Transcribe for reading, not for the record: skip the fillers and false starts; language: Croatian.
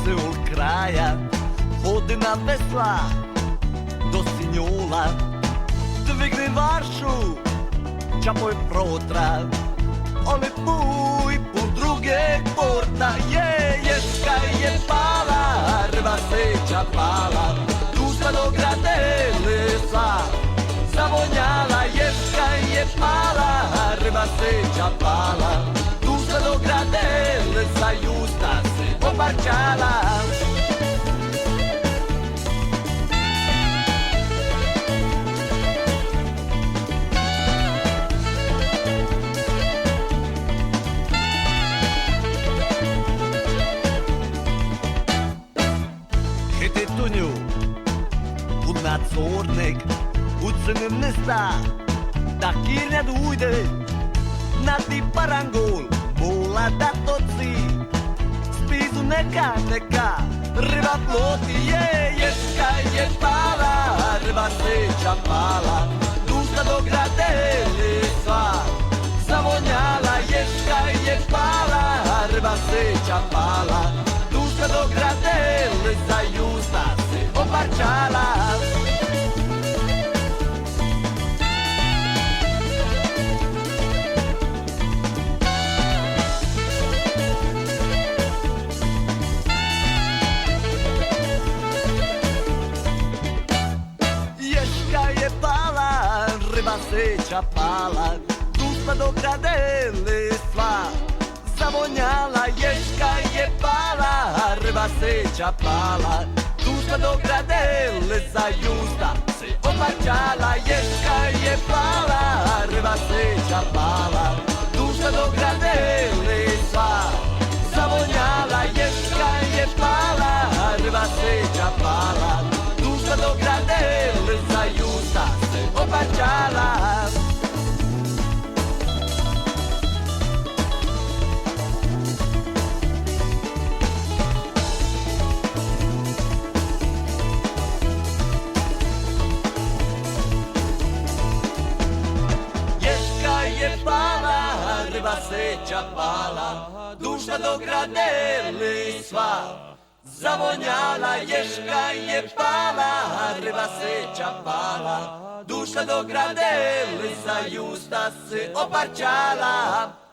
Seul kraja, vodena vesla do Sinjola. Dvigni varšu, čapoj protra, ali puj pol drugeg porta. Ješka je pala, rva se čapala, duša do gradelesa zavonjala. Ješka je pala, rva se čapala, duša do gradelesa justa se obarčala. Tunju, u nadzornik, u crnim nesta, da kirnja ujde, na ti parangol, mola da toci, spizu neka, riba ploti. Ješka je pala, riba se čapala, duša do gradelesa zavonjala. Ješka je pala, riba se čapala, duša do gradelesa justa se obarčala. Ješka je pala, riba se čapala, duša do gradelesa zavonjala. Ješka je pala, riba se čapala, duša do gradelesa justa se obarčala. Ješka je pala, riba se čapala, duša do gradelesa zavonjala. Ješka je pala, riba se čapala, duša do gradelesa justa se obarčala. Riba se čapala, duša do gradelesa zavonjala. Ješka je pala, riba se čapala, duša do gradelesa justa se obarčala.